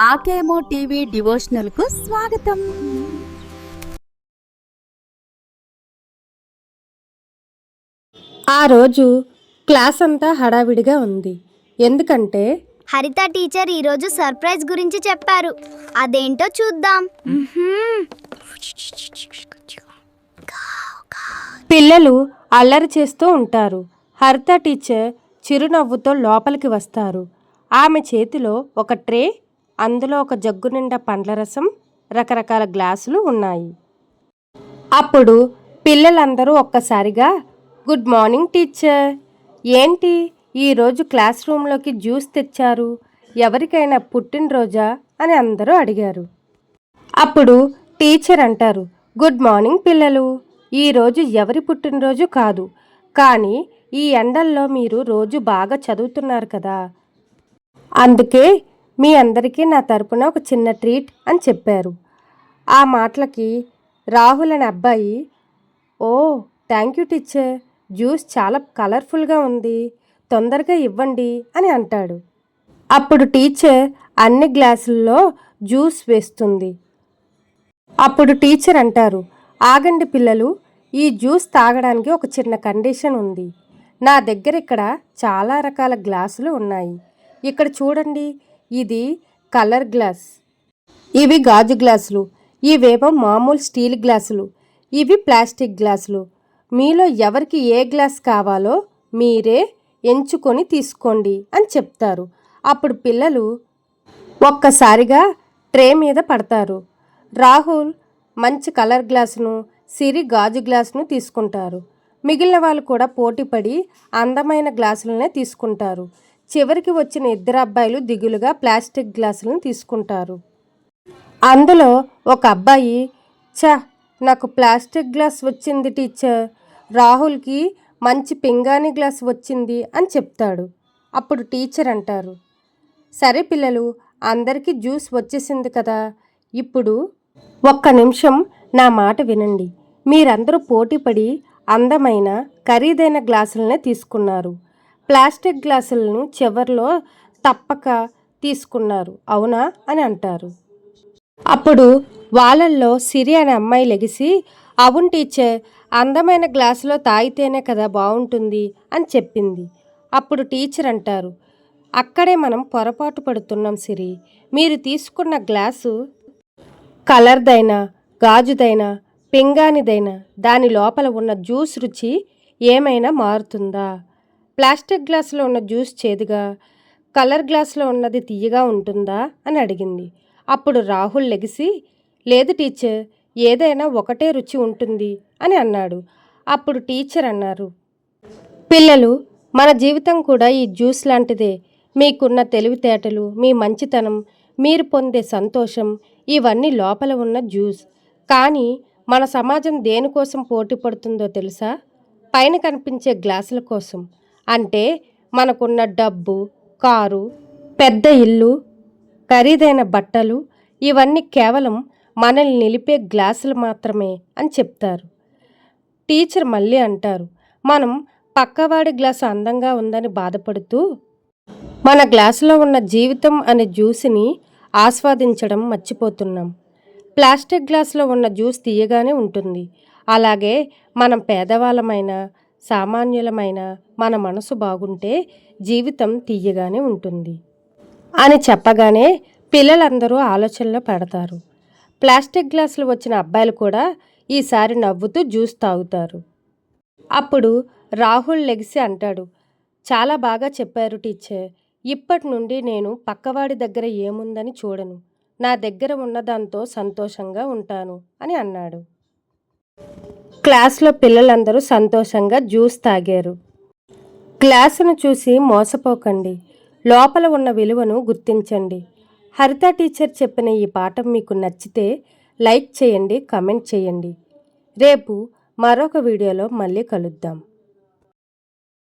ఆకేమో TV డివోషనల్కు స్వాగతం. ఆ రోజు క్లాస్ అంతా హడావిడిగా ఉంది. ఎందుకంటే హరిత టీచర్ ఈరోజు సర్ప్రైజ్ గురించి చెప్పారు. అదేంటో చూద్దాం. పిల్లలు అల్లరి చేస్తూ ఉంటారు. హరిత టీచర్ చిరునవ్వుతో లోపలికి వస్తారు. ఆమె చేతిలో ఒక ట్రే, అందులో ఒక జగ్గు నిండా పండ్ల రసం, రకరకాల గ్లాసులు ఉన్నాయి. అప్పుడు పిల్లలందరూ ఒక్కసారిగా గుడ్ మార్నింగ్ టీచర్, ఏంటి ఈరోజు క్లాస్ రూమ్లోకి జ్యూస్ తెచ్చారు, ఎవరికైనా పుట్టినరోజా అని అందరూ అడిగారు. అప్పుడు టీచర్ అంటారు, గుడ్ మార్నింగ్ పిల్లలు, ఈరోజు ఎవరి పుట్టినరోజు కాదు, కానీ ఈ ఎండల్లో మీరు రోజు బాగా చదువుతున్నారు కదా, అందుకే మీ అందరికీ నా తరపున ఒక చిన్న ట్రీట్ అని చెప్పారు. ఆ మాటలకి రాహుల్ అనే అబ్బాయి, ఓ థ్యాంక్ యూ టీచర్, జ్యూస్ చాలా కలర్ఫుల్గా ఉంది, తొందరగా ఇవ్వండి అని అంటాడు. అప్పుడు టీచర్ అన్ని గ్లాసుల్లో జ్యూస్ వేస్తుంది. అప్పుడు టీచర్ అంటారు, ఆగండి పిల్లలు, ఈ జ్యూస్ తాగడానికి ఒక చిన్న కండిషన్ ఉంది. నా దగ్గర ఇక్కడ చాలా రకాల గ్లాసులు ఉన్నాయి. ఇక్కడ చూడండి, ఇది కలర్ గ్లాస్, ఇవి గాజు గ్లాసులు, ఇవేమో మామూలు స్టీల్ గ్లాసులు, ఇవి ప్లాస్టిక్ గ్లాసులు. మీలో ఎవరికి ఏ గ్లాస్ కావాలో మీరే ఎంచుకొని తీసుకోండి అని చెప్తారు. అప్పుడు పిల్లలు ఒక్కసారిగా ట్రే మీద పడతారు. రాహుల్ మంచి కలర్ గ్లాసును, సిరి గాజు గ్లాసును తీసుకుంటారు. మిగిలిన వాళ్ళు కూడా పోటీపడి అందమైన గ్లాసులనే తీసుకుంటారు. చివరికి వచ్చిన ఇద్దరు అబ్బాయిలు దిగులుగా ప్లాస్టిక్ గ్లాసులను తీసుకుంటారు. అందులో ఒక అబ్బాయి, నాకు ప్లాస్టిక్ గ్లాస్ వచ్చింది టీచర్, రాహుల్కి మంచి పింగాణి గ్లాస్ వచ్చింది అని చెప్తాడు. అప్పుడు టీచర్ అంటారు, సరే పిల్లలు, అందరికీ జ్యూస్ వచ్చేసింది కదా, ఇప్పుడు ఒక్క నిమిషం నా మాట వినండి. మీరందరూ పోటీపడి అందమైన ఖరీదైన గ్లాసులనే తీసుకున్నారు. ప్లాస్టిక్ గ్లాసులను చివర్లో తప్పక తీసుకున్నారు, అవునా అని అంటారు. అప్పుడు వాళ్ళల్లో సిరి అనే అమ్మాయి లెగిసి, అవును టీచర్, అందమైన గ్లాసులో తాగితేనే కదా బాగుంటుంది అని చెప్పింది. అప్పుడు టీచర్ అంటారు, అక్కడే మనం పొరపాటు పడుతున్నాం సిరి, మీరు తీసుకున్న గ్లాసు కలర్దైనా, గాజుదైనా, పింగాణిదైనా దాని లోపల ఉన్న జ్యూస్ రుచి ఏమైనా మారుతుందా? ప్లాస్టిక్ గ్లాసులో ఉన్న జ్యూస్ చేదుగా, కలర్ గ్లాసులో ఉన్నది తీయగా ఉంటుందా అని అడిగింది. అప్పుడు రాహుల్ లెగిసి, లేదు టీచర్, ఏదైనా ఒకటే రుచి ఉంటుంది అని అన్నాడు. అప్పుడు టీచర్ అన్నారు, పిల్లలు, మన జీవితం కూడా ఈ జ్యూస్ లాంటిదే. మీకున్న తెలివితేటలు, మీ మంచితనం, మీరు పొందే సంతోషం, ఇవన్నీ లోపల ఉన్న జ్యూస్. కానీ మన సమాజం దేనికోసం పోటీ పడుతుందో తెలుసా? పైన కనిపించే గ్లాసుల కోసం. అంటే మనకున్న డబ్బు, కారు, పెద్ద ఇల్లు, ఖరీదైన బట్టలు, ఇవన్నీ కేవలం మనల్ని నిలిపే గ్లాసులు మాత్రమే అని చెప్తారు. టీచర్ మళ్ళీ అంటారు, మనం పక్కవాడి గ్లాసు అందంగా ఉందని బాధపడుతూ మన గ్లాసులో ఉన్న జీవితం అనే జ్యూస్ని ఆస్వాదించడం మర్చిపోతున్నాం. ప్లాస్టిక్ గ్లాసులో ఉన్న జ్యూస్ తీయగానే ఉంటుంది. అలాగే మనం పేదవాళ్ళమైన, సామాన్యులమైన మన మనసు బాగుంటే జీవితం తీయగానే ఉంటుంది అని చెప్పగానే పిల్లలందరూ ఆలోచనలో పెడతారు. ప్లాస్టిక్ గ్లాసులు వచ్చిన అబ్బాయిలు కూడా ఈసారి నవ్వుతూ జ్యూస్ తాగుతారు. అప్పుడు రాహుల్ లెగిసి అంటాడు, చాలా బాగా చెప్పారు టీచర్, ఇప్పటి నుండి నేను పక్కవాడి దగ్గర ఏముందని చూడను, నా దగ్గర ఉన్నదాంతో సంతోషంగా ఉంటాను అని అన్నాడు. క్లాస్లో పిల్లలందరూ సంతోషంగా జ్యూస్ తాగారు. గ్లాసును చూసి మోసపోకండి, లోపల ఉన్న విలువను గుర్తించండి. హరిత టీచర్ చెప్పిన ఈ పాఠం మీకు నచ్చితే లైక్ చేయండి, కమెంట్ చేయండి. రేపు మరొక వీడియోలో మళ్ళీ కలుద్దాం.